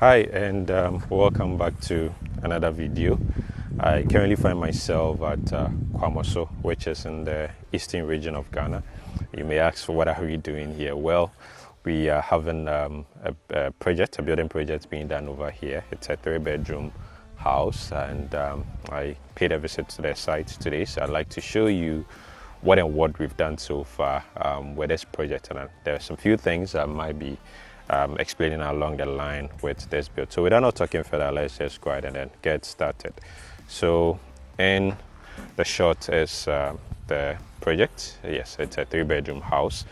Hi, and welcome back to another video. I currently find myself at Kwamoso, which is in the eastern region of Ghana. You may ask, what are we doing here? Well, we are having a building project being done over here. It's a 3-bedroom house, and I paid a visit to the site today, so I'd like to show you what we've done so far with this project. And there are some few things that might be explaining along the line with this build. So without not talking further, let's just go ahead and then get started. So in the short is the project. Yes, it's a 3-bedroom house.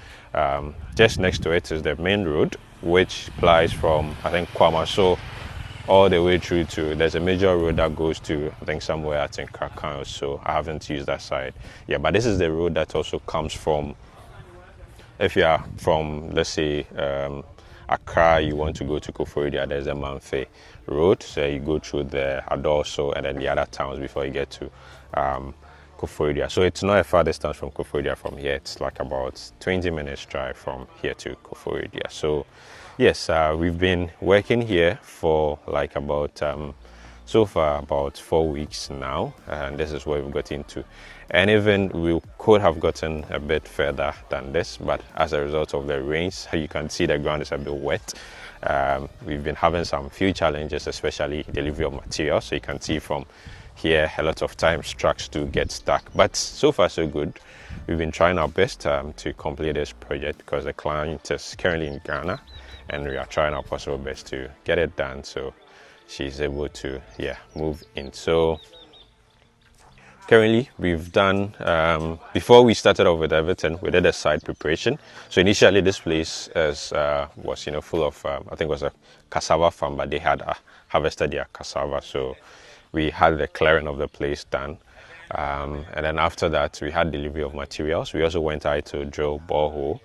Just next to it is the main road, which plies from, I think, Kwamoso all the way through to, there's a major road that goes to, I think, somewhere at Krakow, so I haven't used that side. Yeah, but this is the road that also comes from, if you are from, let's say, Accra, you want to go to Koforidua, there's a Lamptey road, so you go through the Adorso and then the other towns before you get to Koforidua. So it's not a far distance from Koforidua from here. It's like about 20 minutes drive from here to Koforidua. So yes, we've been working here for like about so far about 4 weeks now, and this is where we've got into. And even we could have gotten a bit further than this, but as a result of the rains, you can see the ground is a bit wet. We've been having some few challenges, especially delivery of materials. So you can see from here a lot of times trucks to get stuck, but so far so good. We've been trying our best to complete this project because the client is currently in Ghana, and we are trying our possible best to get it done so she's able to move in. So currently we've done before we started off with everything, we did a site preparation. So initially this place was full of I think it was a cassava farm, but they had harvested their cassava, so we had the clearing of the place done, and then after that we had delivery of materials. We also went out to drill borehole.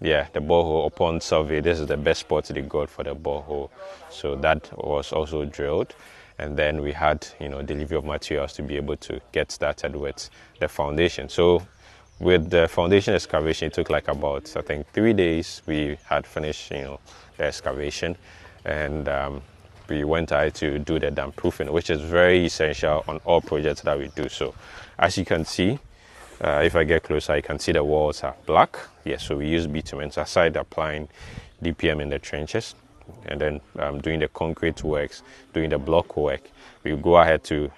The borehole, upon survey, this is the best spot they got for the borehole, so that was also drilled. And then we had delivery of materials to be able to get started with the foundation. So with the foundation excavation, it took like about, I think, 3 days. We had finished the excavation, and we went out to do the dam proofing, which is very essential on all projects that we do. So as you can see, if I get closer, you can see the walls are black. Yes, so we use bitumen. So aside applying DPM in the trenches and then doing the concrete works, doing the block work, we go ahead to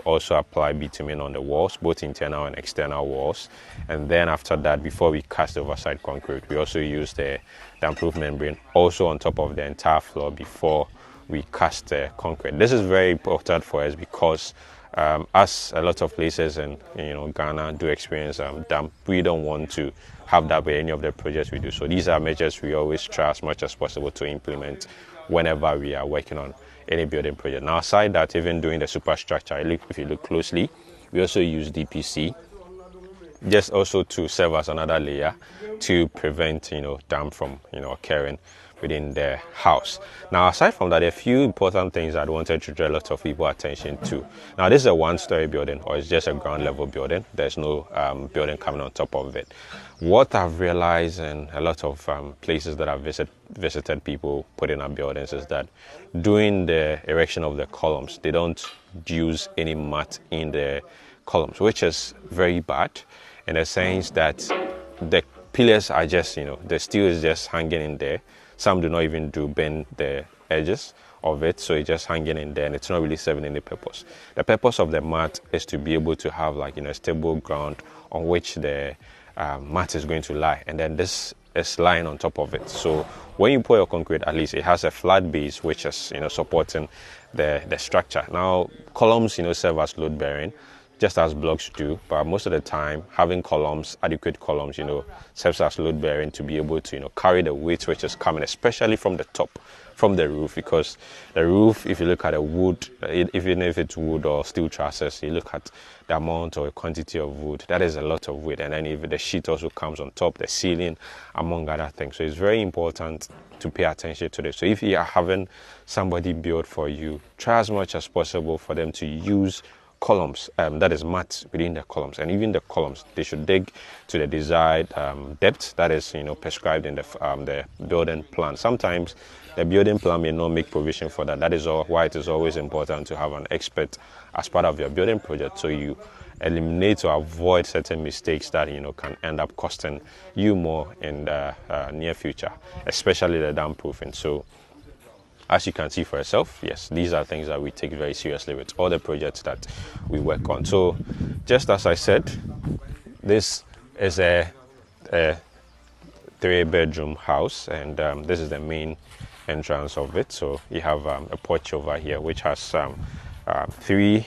also apply bitumen on the walls, both internal and external walls. And then after that, before we cast the overside concrete, we also use the damp-proof membrane also on top of the entire floor before we cast the concrete. This is very important for us because as a lot of places in Ghana do experience damp, we don't want to have that with any of the projects we do. So these are measures we always try as much as possible to implement whenever we are working on any building project. Now aside that, even doing the superstructure, if you look closely, we also use DPC just also to serve as another layer to prevent damp from occurring within the house. Now aside from that, a few important things I wanted to draw a lot of people's attention to. Now this is a 1-story building, or it's just a ground level building. There's no building coming on top of it. What I've realized in a lot of places that I've visited people putting up buildings is that during the erection of the columns, they don't use any mat in the columns, which is very bad in the sense that the pillars are just, the steel is just hanging in there. Some do not even bend the edges of it, so it's just hanging in there and it's not really serving any purpose. The purpose of the mat is to be able to have a stable ground on which the mat is going to lie, and then this is lying on top of it. So when you pour your concrete, at least it has a flat base which is supporting the structure. Now columns serve as load bearing, just as blocks do, but most of the time having columns, adequate columns, serves as load bearing to be able to carry the weight which is coming, especially from the top, from the roof, because the roof, if you look at the wood, even if it's wood or steel trusses, you look at the amount or quantity of wood, that is a lot of weight. And then if the sheet also comes on top, the ceiling, among other things. So it's very important to pay attention to this. So if you are having somebody build for you, try as much as possible for them to use columns, that is mat within the columns, and even the columns, they should dig to the desired depth that is prescribed in the building plan. Sometimes the building plan may not make provision for that. That is why it is always important to have an expert as part of your building project, so you eliminate or avoid certain mistakes that can end up costing you more in the near future, especially the dam proofing. So as you can see for yourself, yes, these are things that we take very seriously with all the projects that we work on. So just as I said, this is a 3-bedroom house, and this is the main entrance of it. So you have a porch over here which has 3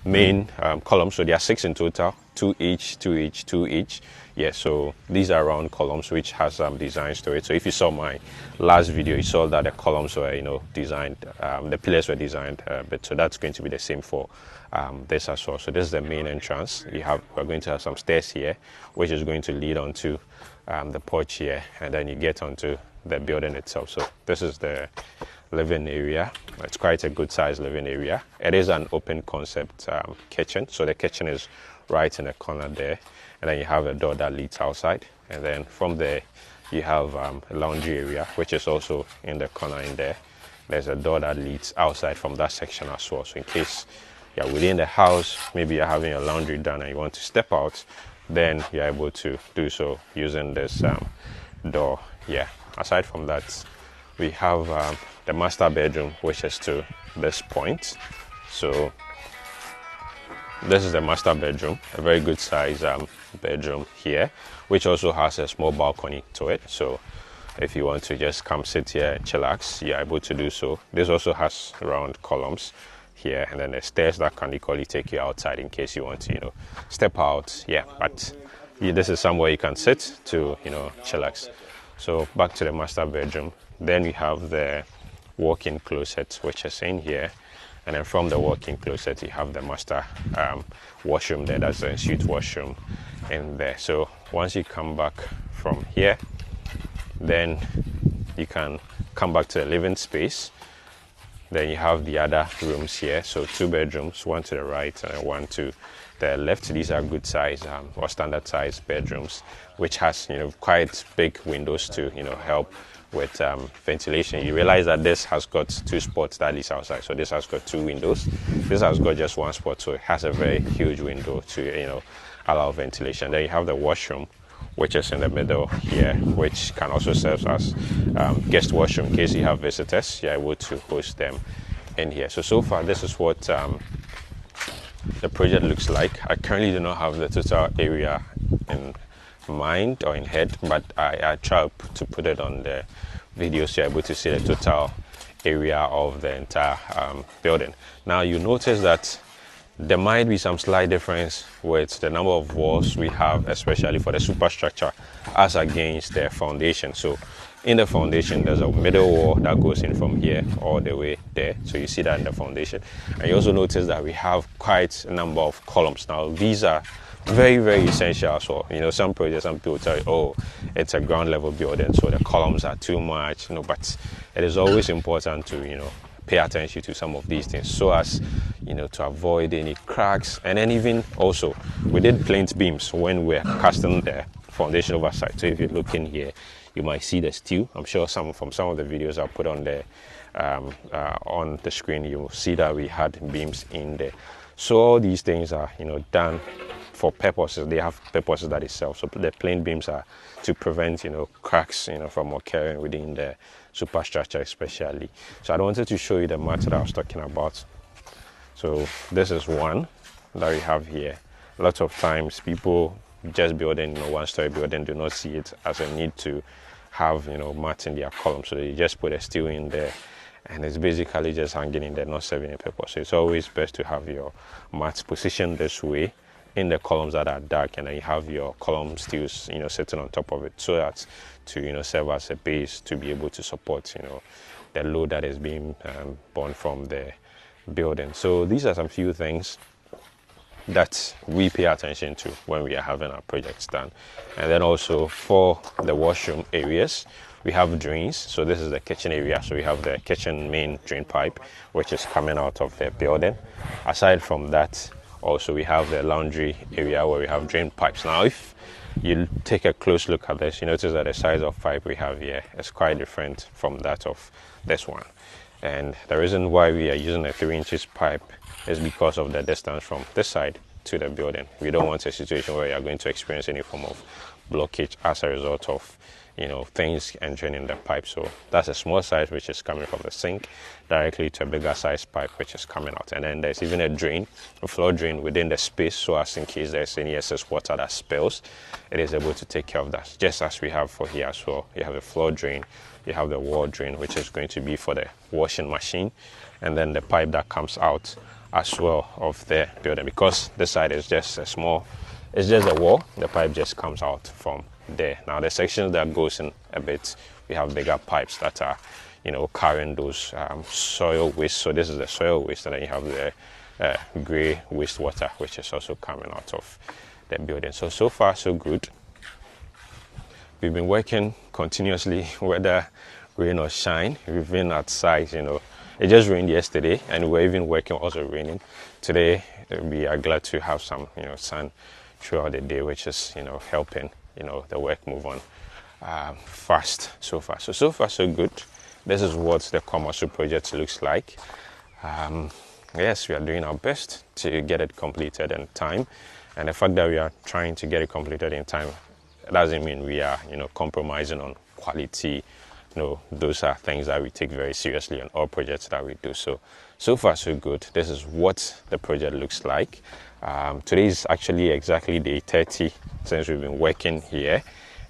main columns, so there are 6 in total, 2 each, 2 each, 2 each. Yeah, so these are round columns which has designs to it. So if you saw my last video, you saw that the columns were designed, the pillars were designed, but so that's going to be the same for this as well. So this is the main entrance. We're going to have some stairs here, which is going to lead onto the porch here, and then you get onto the building itself. So this is the living area. It's quite a good sized living area. It is an open concept kitchen, so the kitchen is right in the corner there, and then you have a door that leads outside, and then from there you have a laundry area which is also in the corner in there. There's a door that leads outside from that section as well, so in case you're within the house, maybe you're having your laundry done and you want to step out, then you're able to do so using this door. Yeah, aside from that, we have the master bedroom, which is to this point. So this is the master bedroom, a very good size bedroom here, which also has a small balcony to it. So if you want to just come sit here and chillax, you're able to do so. This also has round columns here, and then the stairs that can equally take you outside in case you want to step out. Yeah, but this is somewhere you can sit to chillax. So back to the master bedroom. Then we have the walk-in closet, which is in here, and then from the walk-in closet you have the master washroom there. That's the ensuite washroom in there. So once you come back from here, then you can come back to the living space. Then you have the other rooms here, so 2 bedrooms, one to the right and one to the left. These are good size or standard size bedrooms, which has quite big windows to help with ventilation. You realize that this has got 2 spots that is outside, so this has got 2 windows. This has got just 1 spot, so it has a very huge window to allow ventilation. Then you have the washroom, which is in the middle here, which can also serve as guest washroom in case you have visitors. You're able to host them in here. So far this is what the project looks like. I currently do not have the total area in mind or in head, but I try to put it on the video so you're able to see the total area of the entire building. Now you notice that there might be some slight difference with the number of walls we have, especially for the superstructure as against the foundation. So in the foundation, there's a middle wall that goes in from here all the way there. So you see that in the foundation. And you also notice that we have quite a number of columns. Now these are very, very essential. So some projects, some people tell you, oh, it's a ground level building, so the columns are too much. But it is always important to pay attention to some of these things so as to avoid any cracks. And then even also we did plinth beams when we're casting the foundation overside. So if you look in here, you might see the steel. I'm sure from some of the videos I'll put on the screen, you will see that we had beams in there. So all these things are done for purposes. They have purposes that itself. So the plain beams are to prevent cracks from occurring within the superstructure especially. So I wanted to show you the mat that I was talking about. So this is one that we have here. Lots of times people just building 1-story building do not see it as a need to have mats in their columns, so they just put a steel in there and it's basically just hanging in there, not serving a purpose. So it's always best to have your mats positioned this way in the columns that are dark, and then you have your column steels sitting on top of it, so that to serve as a base to be able to support the load that is being borne from the building. So these are some few things that we pay attention to when we are having our projects done. And then also for the washroom areas, We have drains, so this is the kitchen area. So we have the kitchen main drain pipe, which is coming out of the building. Aside from that, also we have the laundry area where we have drain pipes. Now, if you take a close look at this, you notice that the size of pipe we have here is quite different from that of this one. And the reason why we are using a 3 inches pipe is because of the distance from this side to the building. We don't want a situation where you are going to experience any form of blockage as a result of, you know, things entering in the pipe. So that's a small size which is coming from the sink directly to a bigger size pipe which is coming out. And then there's even a drain, a floor drain within the space, so as in case there's any excess water that spills, it is able to take care of that, just as we have for here as well. You have a floor drain, you have the wall drain, which is going to be for the washing machine, and then the pipe that comes out as well of the building. Because this side is just a small, it's just a wall, the pipe just comes out from there. Now the sections that goes in a bit, we have bigger pipes that are, you know, carrying those soil waste. So this is the soil waste, and then you have the grey wastewater, which is also coming out of the building. So far so good. We've been working continuously, whether rain or shine. We've been outside, you know. It just rained yesterday, and we're even working also raining. Today, we are glad to have some, you know, sun throughout the day, which is, you know, helping, you know, the work move on fast so far. So far so good. This is what the Kwamoso project looks like. Yes, we are doing our best to get it completed in time, and the fact that we are trying to get it completed in time doesn't mean we are, you know, compromising on quality. No, those are things that we take very seriously on all projects that we do. So far so good. This is what the project looks like. Today is actually exactly day 30 since we've been working here,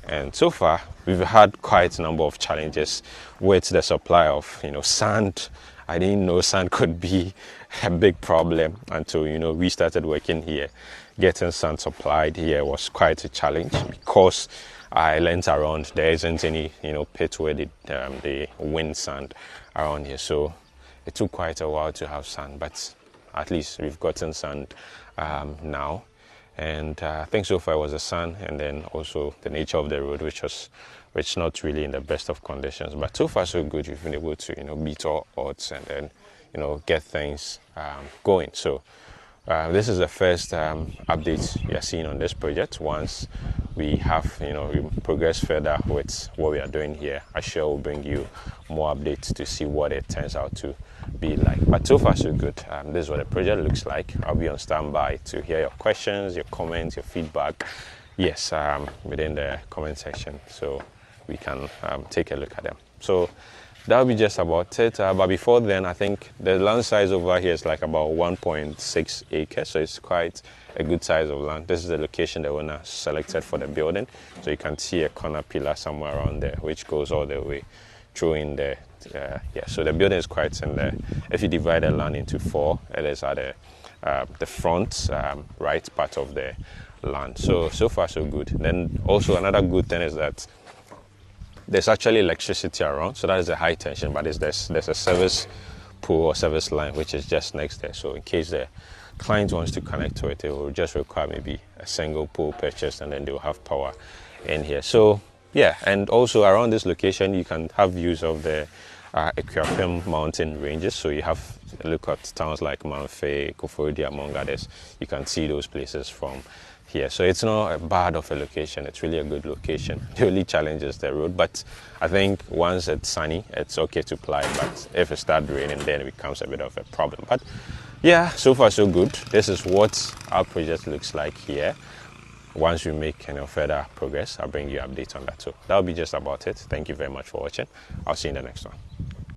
and so far we've had quite a number of challenges with the supply of, you know, sand. I didn't know sand could be a big problem until, you know, we started working here. Getting sand supplied here was quite a challenge because I learned around there isn't any, you know, pit where they win sand around here. So it took quite a while to have sand, but at least we've gotten sand now. And I think so far it was the sun, and then also the nature of the road, which not really in the best of conditions. But so far so good. We've been able to, you know, beat all odds and then, you know, get things going. So this is the first update we are seeing on this project. Once we have, you know, we progress further with what we are doing here, I sure will bring you more updates to see what it turns out to be like. But so far so good. This is what the project looks like. I'll be on standby to hear your questions, your comments, your feedback. Yes, within the comment section, so we can take a look at them. So that'll be just about it. But before then, I think the land size over here is like about 1.6 acres, so it's quite a good size of land. This is the location the owner selected for the building. So you can see a corner pillar somewhere around there, which goes all the way through in there. Yeah, so the building is quite in there. If you divide the land into 4, it is at the front right part of the land. So far so good. Then also another good thing is that there's actually electricity around, so that is a high tension, but there's a service pole or service line which is just next there. So in case the client wants to connect to it, it will just require maybe a single pole purchase, and then they will have power in here. So yeah, and also around this location you can have views of the Akwapim mountain ranges. So you have a look at towns like Lamptey, Koforidua, among others. You can see those places from here. So it's not a bad of a location, it's really a good location. The only challenge is the road, but I think once it's sunny, it's okay to ply, but if it starts raining, then it becomes a bit of a problem. But yeah, so far so good. This is what our project looks like here. Once we make further progress, I'll bring you updates on that. So that'll be just about it. Thank you very much for watching. I'll see you in the next one.